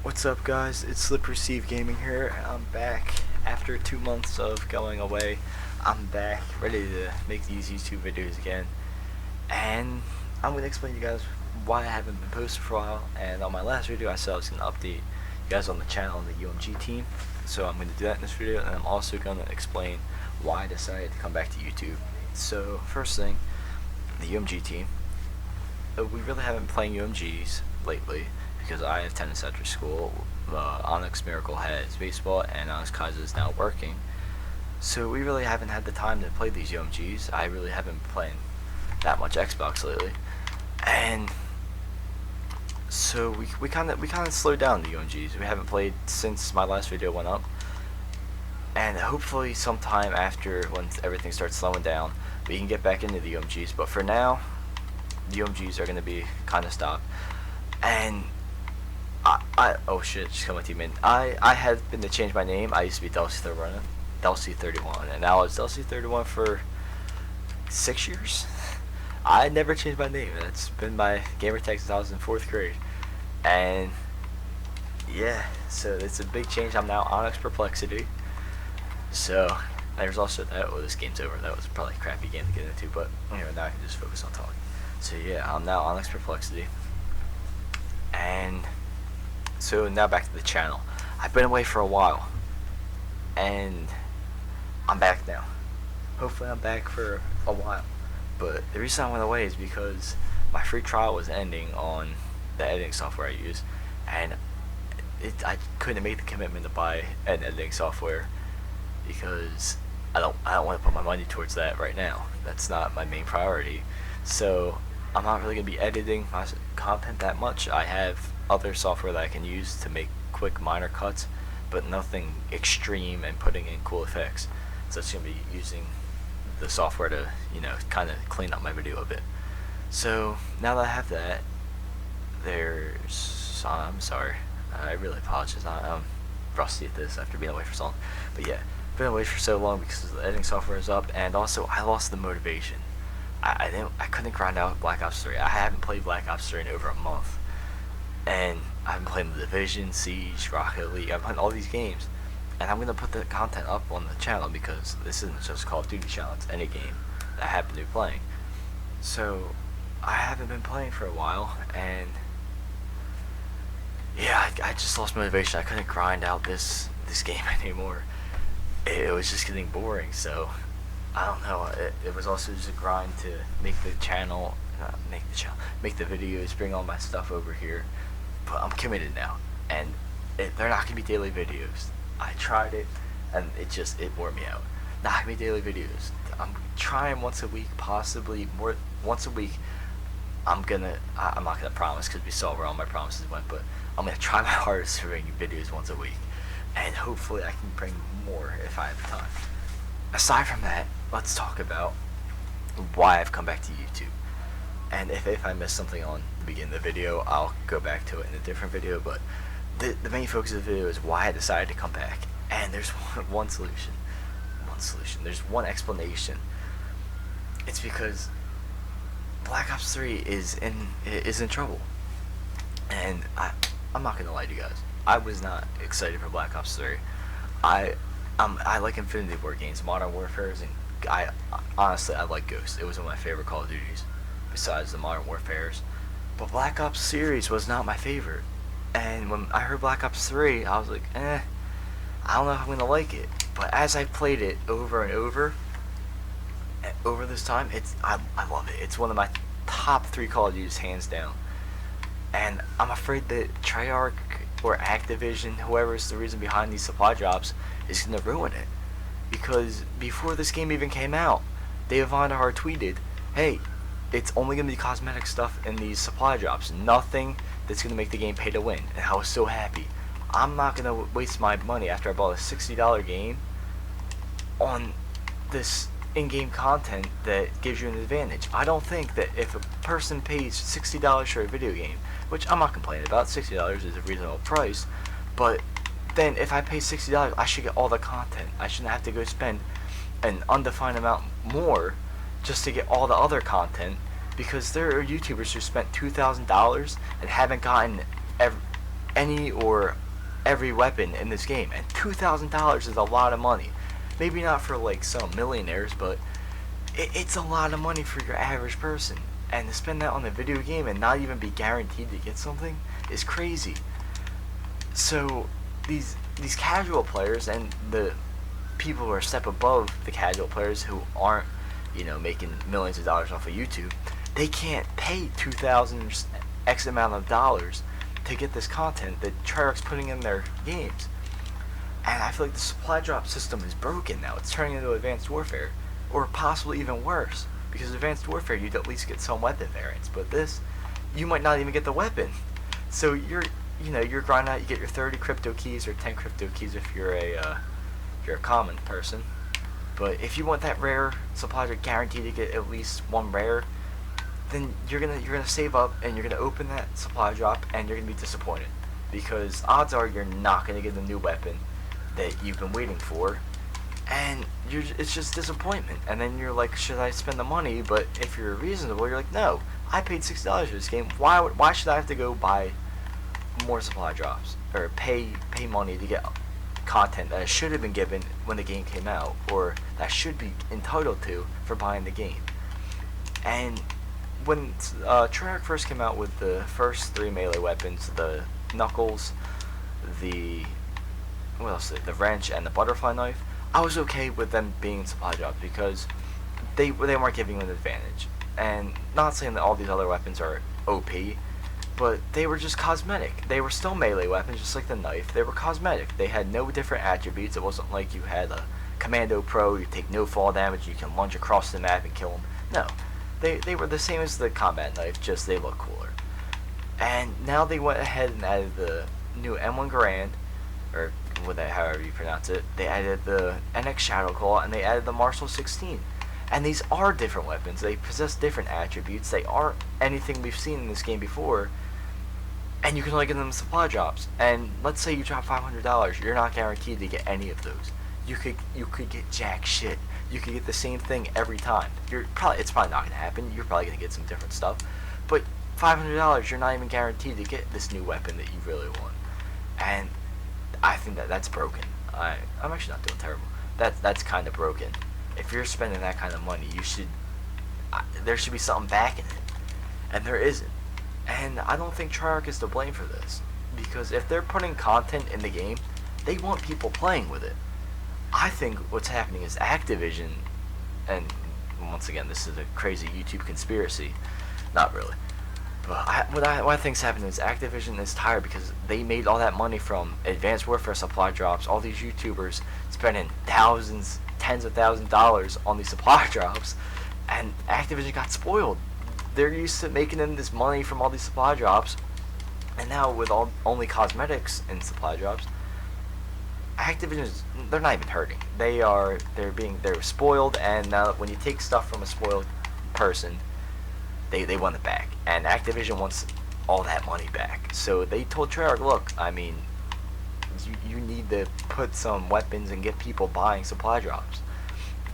What's up, guys? It's SlipperySteveGaming here. I'm back after 2 months of going away. I'm back, ready to make these YouTube videos again, and I'm gonna explain to you guys why I haven't been posting for a while. And on my last video, I said I was gonna update you guys on the channel and the UMG team, so I'm gonna do that in this video, and I'm also gonna explain why I decided to come back to YouTube. So first thing, the UMG team. We really haven't been playing UMGs lately because I have tennis after school. Onyx Miracle has baseball, and Onyx Kaiser is now working. So we really haven't had the time to play these UMGs. I really haven't been playing that much Xbox lately, and so we kind of slowed down the UMGs. We haven't played since my last video went up, and hopefully sometime after, when everything starts slowing down, we can get back into the UMGs. But for now, the UMGs are going to be kind of stopped. And oh shit, just come with you, man. I had been to change my name. I used to be Delcy31, and now it's Delcy31 for 6 years. I never changed my name. That's been my gamer tag since I was in 4th grade. And yeah, so it's a big change. I'm now Onyx Perplexity. So there's also that. Oh, this game's over. That was probably a crappy game to get into, but anyway, now I can just focus on talking. So yeah, I'm now Onyx Perplexity. And so now back to the channel. I've been away for a while, and I'm back now. Hopefully I'm back for a while. But the reason I went away is because my free trial was ending on the editing software I use, and I couldn't make the commitment to buy an editing software because I don't want to put my money towards that right now. That's not my main priority. So I'm not really going to be editing my content that much. I have other software that I can use to make quick minor cuts, but nothing extreme and putting in cool effects. So it's going to be using the software to, kind of clean up my video a bit. So now that I have that, I'm sorry. I really apologize. I'm rusty at this after being away for so long. But yeah, been away for so long because the editing software is up, and also I lost the motivation. I couldn't grind out Black Ops 3. I haven't played Black Ops 3 in over a month, and I've been playing The Division, Siege, Rocket League. I'm playing all these games, and I'm gonna put the content up on the channel because this isn't just Call of Duty channel. It's any game that I happen to be playing. So I haven't been playing for a while, and yeah, I just lost motivation. I couldn't grind out this game anymore. It was just getting boring. So I don't know. It was also just a grind to make the channel, make the videos, bring all my stuff over here. But I'm committed now, and they're not gonna be daily videos. I tried it, and it wore me out. Not gonna be daily videos. I'm trying once a week, possibly more once a week. I'm not gonna promise because we saw where all my promises went, but I'm gonna try my hardest to bring videos once a week, and hopefully I can bring more if I have the time. Aside from that, let's talk about why I've come back to YouTube. And if I missed something on the beginning of the video, I'll go back to it in a different video, but the main focus of the video is why I decided to come back. And there's one solution. There's one explanation. It's because Black Ops 3 is in trouble. And I'm not gonna lie to you guys. I was not excited for Black Ops 3. I like Infinity War games, Modern Warfares, and honestly I like Ghost. It was one of my favorite Call of Duties, besides the Modern Warfares. But Black Ops series was not my favorite. And when I heard Black Ops 3, I was like, I don't know if I'm gonna like it. But as I played it over and over this time, I love it. It's one of my top 3 Call of Duties, hands down. And I'm afraid that Treyarch or Activision, whoever's the reason behind these supply drops, is gonna ruin it. Because before this game even came out, Dave Vonderhaar tweeted, "Hey, it's only gonna be cosmetic stuff in these supply drops. Nothing that's gonna make the game pay to win." And I was so happy. I'm not gonna waste my money after I bought a $60 game on this in-game content that gives you an advantage. I don't think that if a person pays $60 for a video game, which I'm not complaining about, $60 is a reasonable price, but then if I pay $60, I should get all the content. I shouldn't have to go spend an undefined amount more just to get all the other content, because there are YouTubers who spent $2,000 and haven't gotten any or every weapon in this game, and $2,000 is a lot of money. Maybe not for like some millionaires, but it's a lot of money for your average person. And to spend that on a video game and not even be guaranteed to get something is crazy. So these casual players and the people who are a step above the casual players who aren't, making millions of dollars off of YouTube, they can't pay 2,000 X amount of dollars to get this content that Treyarch's putting in their games. And I feel like the supply drop system is broken now. It's turning into Advanced Warfare, or possibly even worse. Because Advanced Warfare, you'd at least get some weapon variants, but this, you might not even get the weapon. So you're grinding out. You get your 30 crypto keys or 10 crypto keys if you're a common person. But if you want that rare supply drop guaranteed to get at least one rare, then you're gonna save up and you're gonna open that supply drop and you're gonna be disappointed, because odds are you're not gonna get the new weapon that you've been waiting for, and it's just disappointment. And then you're like, should I spend the money? But if you're reasonable, you're like, no, I paid $60 for this game. Why should I have to go buy more supply drops or pay money to get content that I should have been given when the game came out, or that I should be entitled to for buying the game? And when Treyarch first came out with the first 3 melee weapons, the knuckles, the wrench, and the butterfly knife, I was okay with them being supply drops because they weren't giving you an advantage. And not saying that all these other weapons are OP, but they were just cosmetic. They were still melee weapons, just like the knife. They were cosmetic. They had no different attributes. It wasn't like you had a Commando Pro, you take no fall damage, you can lunge across the map and kill them. No. They were the same as the combat knife, just they look cooler. And now they went ahead and added the new M1 Garand, or however you pronounce it. They added the NX Shadowclaw, and they added the Marshall 16. And these are different weapons. They possess different attributes. They aren't anything we've seen in this game before. And you can only get them in supply drops. And let's say you drop $500, you're not guaranteed to get any of those. You could get jack shit. You could get the same thing every time. It's probably not gonna happen. You're probably gonna get some different stuff, but $500, you're not even guaranteed to get this new weapon that you really want. And I think that's broken. I'm actually not doing terrible. That's kind of broken. If you're spending that kind of money, there should be something back in it, and there isn't. And I don't think Treyarch is to blame for this, because if they're putting content in the game, they want people playing with it. I think what's happening is Activision, and once again, this is a crazy YouTube conspiracy, not really, but what I think's happening is Activision is tired because they made all that money from Advanced Warfare supply drops, all these YouTubers spending thousands, tens of thousands of dollars on these supply drops, and Activision got spoiled. They're used to making them this money from all these supply drops, and now with only cosmetics and supply drops, Activision they're not even hurting. They're spoiled, and now when you take stuff from a spoiled person, they want it back. And Activision wants all that money back. So they told Treyarch, look, I mean, you need to put some weapons and get people buying supply drops.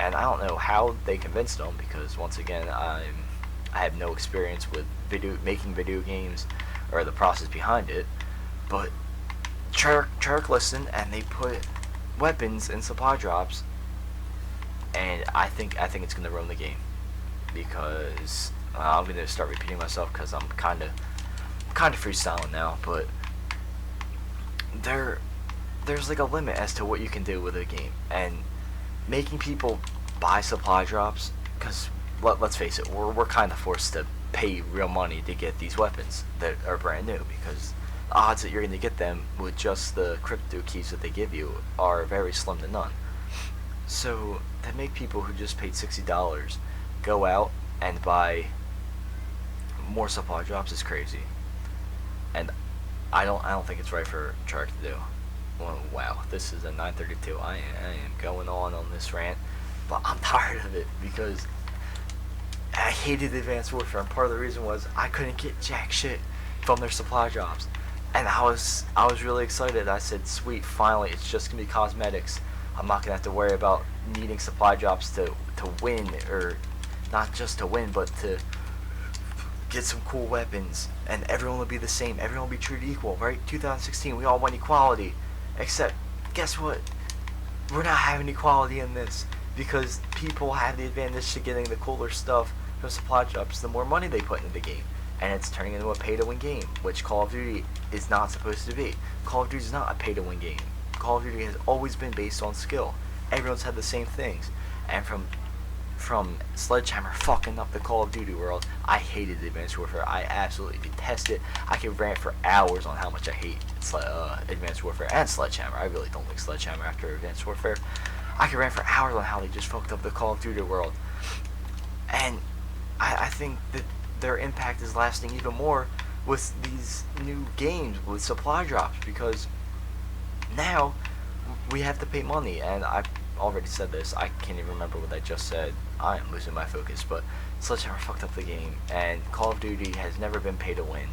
And I don't know how they convinced them, because once again, I have no experience with making video games or the process behind it, but Treyarch listened and they put weapons in supply drops, and I think it's gonna ruin the game, because I'm gonna start repeating myself because I'm kind of freestyling now, but there's like a limit as to what you can do with a game, and making people buy supply drops, because let's face it, we're kind of forced to pay real money to get these weapons that are brand new, because the odds that you're going to get them with just the crypto keys that they give you are very slim to none. So to make people who just paid $60 go out and buy more supply drops is crazy, and I don't think it's right for Treyarch to do. Well, wow, this is a 9:32. I am going on this rant, but I'm tired of it because I hated Advanced Warfare, and part of the reason was I couldn't get jack shit from their supply drops, and I was really excited. I said, sweet, finally, it's just gonna be cosmetics. I'm not gonna have to worry about needing supply drops to win, or not just to win, but to get some cool weapons, and everyone will be the same. Everyone will be treated equal, right? 2016, we all want equality. Except, guess what? We're not having equality in this, because people have the advantage to getting the cooler stuff from supply drops the more money they put into the game. And it's turning into a pay-to-win game, which Call of Duty is not supposed to be. Call of Duty is not a pay-to-win game. Call of Duty has always been based on skill. Everyone's had the same things. And from Sledgehammer fucking up the Call of Duty world, I hated the Advanced Warfare. I absolutely detest it. I could rant for hours on how much I hate Advanced Warfare and Sledgehammer. I really don't like Sledgehammer after Advanced Warfare. I could rant for hours on how they just fucked up the Call of Duty world. And I think that their impact is lasting even more with these new games with supply drops, because now we have to pay money. And I already said this, I can't even remember what I just said. I am losing my focus, but Sledgehammer fucked up the game, and Call of Duty has never been pay to win.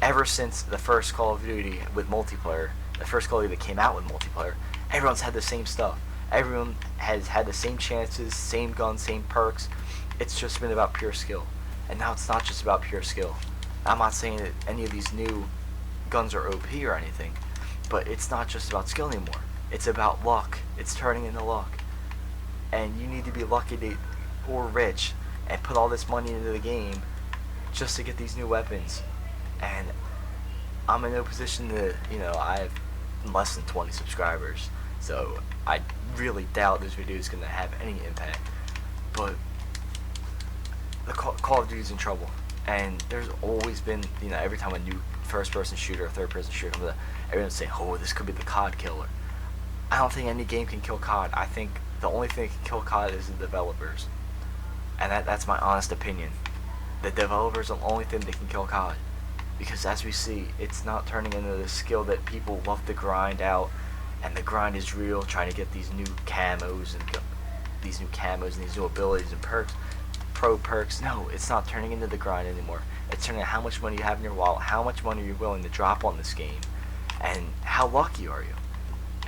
Ever since the first Call of Duty with multiplayer, the first Call of Duty that came out with multiplayer, everyone's had the same stuff. Everyone has had the same chances, same guns, same perks. It's just been about pure skill. And now it's not just about pure skill. I'm not saying that any of these new guns are OP or anything, but it's not just about skill anymore. It's about luck. It's turning into luck. And you need to be lucky or rich and put all this money into the game just to get these new weapons. And I'm in no position to, I have less than 20 subscribers, so I really doubt this video is going to have any impact. But the Call of Duty is in trouble, and there's always been, every time a new first-person shooter or third-person shooter comes out, everyone's saying, oh, this could be the COD killer. I don't think any game can kill COD. I think the only thing that can kill COD is the developers, and that's my honest opinion. The developers are the only thing that can kill COD, because as we see, it's not turning into the skill that people love to grind out, and the grind is real, trying to get these new camos and these new abilities and perks. Pro perks. No, it's not turning into the grind anymore. It's turning into how much money you have in your wallet, how much money you're willing to drop on this game, and how lucky are you.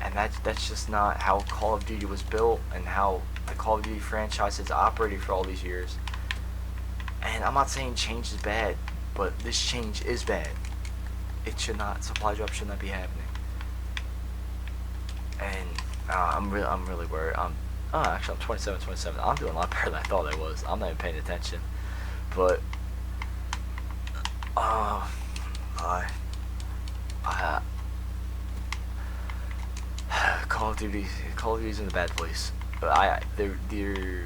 And that's just not how Call of Duty was built, and how the Call of Duty franchise has operated for all these years. And I'm not saying change is bad, but this change is bad. It should not. Supply drop should not be happening. And I'm really worried. Actually, I'm 27. I'm doing a lot better than I thought I was. I'm not even paying attention. But, Call of Duty's in a bad place. But they're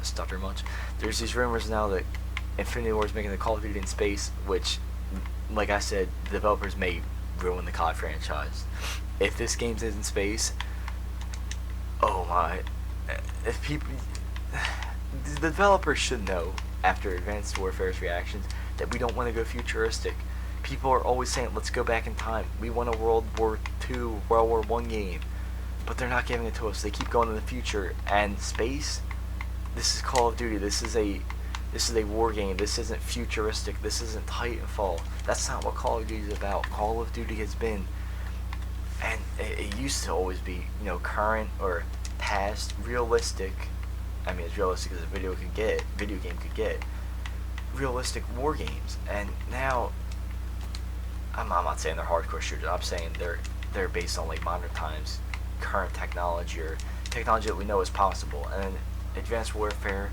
stutter much. There's these rumors now that Infinity Ward is making the Call of Duty in space, which, like I said, the developers may ruin the COD franchise. If this game's in space, oh my. If people, the developers should know, after Advanced Warfare's reactions, that we don't want to go futuristic. People are always saying, let's go back in time. We want a World War II, World War I game. But they're not giving it to us. They keep going to the future. And space, this is Call of Duty. This is a war game. This isn't futuristic. This isn't Titanfall. That's not what Call of Duty is about. Call of Duty has been, and it used to always be, current or past, realistic. I mean, as realistic as a video game could get, realistic war games. And now, I'm not saying they're hardcore shooters. I'm saying they're based on like modern times, current technology, or technology that we know is possible. And Advanced Warfare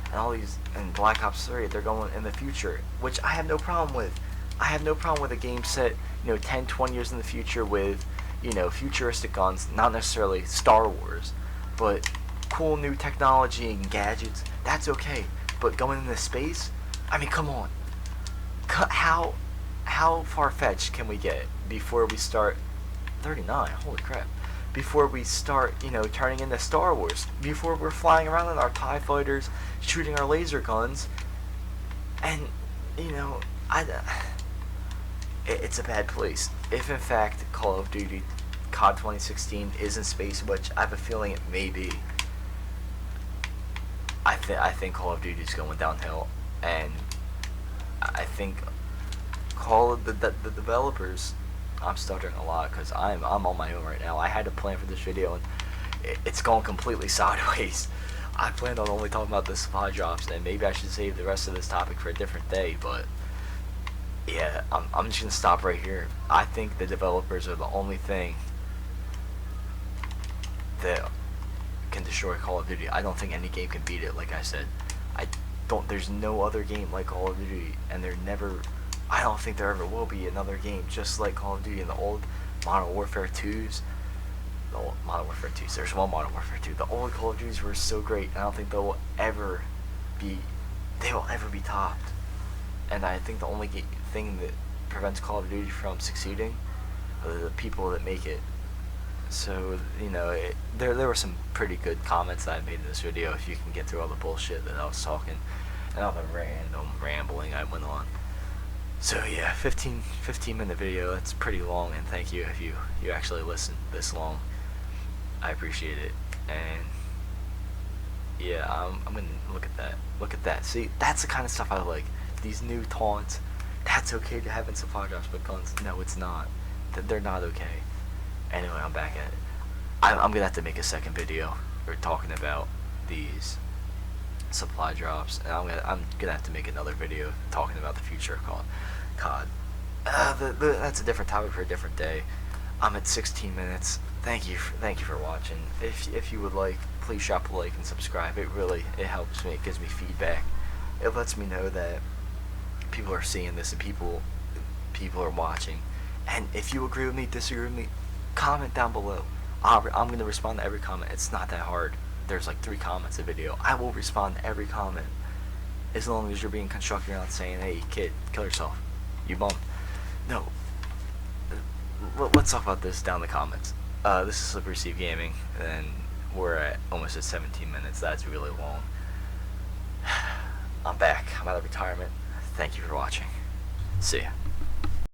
and all these, and Black Ops 3, they're going in the future, which I have no problem with. I have no problem with a game set, 10, 20 years in the future with, futuristic guns, not necessarily Star Wars, but cool new technology and gadgets. That's okay. But going into space, I mean, come on. How far-fetched can we get before we start? 39, holy crap. Before we start, turning into Star Wars. Before we're flying around in our TIE fighters, shooting our laser guns. And, it's a bad place. If in fact Call of Duty COD 2016 is in space, which I have a feeling it may be, I think Call of Duty is going downhill, and I think the developers, I'm stuttering a lot because I'm on my own right now. I had to plan for this video and it's going completely sideways. I planned on only talking about the supply drops, and maybe I should save the rest of this topic for a different day, but yeah, I'm just gonna stop right here. I think the developers are the only thing that can destroy Call of Duty. I don't think any game can beat it. Like I said, I don't. There's no other game like Call of Duty, and I don't think there ever will be another game just like Call of Duty in the old Modern Warfare 2s. The old Modern Warfare 2s. There's one Modern Warfare 2. The old Call of Duties were so great. I don't think they will ever be topped. And I think the only thing that prevents Call of Duty from succeeding are the people that make it. So, you know, there were some pretty good comments that I made in this video, if you can get through all the bullshit that I was talking and all the random rambling I went on. So yeah, 15 minute video, that's pretty long, and thank you if you actually listened this long. I appreciate it. And yeah, I'm gonna look at that. See, that's the kind of stuff I like. These new taunts, that's okay to have in supply drops, but guns, no, it's not. They're not okay. Anyway, I'm back at it. I'm gonna have to make a second video talking about these supply drops, and I'm gonna have to make another video talking about the future of COD. That's a different topic for a different day. I'm at 16 minutes. Thank you for watching. If you would like, please drop a like and subscribe. It helps me. It gives me feedback. It lets me know that people are seeing this and people are watching. And if you agree with me, disagree with me, comment down below. I'm gonna respond to every comment. It's not that hard. There's like 3 comments a video. I will respond to every comment, as long as you're being constructive. You're not saying, "Hey kid, kill yourself, you bummed." No. Let's talk about this down in the comments. This is SlipperySteveGaming, and we're almost at 17 minutes. That's really long. I'm back. I'm out of retirement. Thank you for watching. See ya.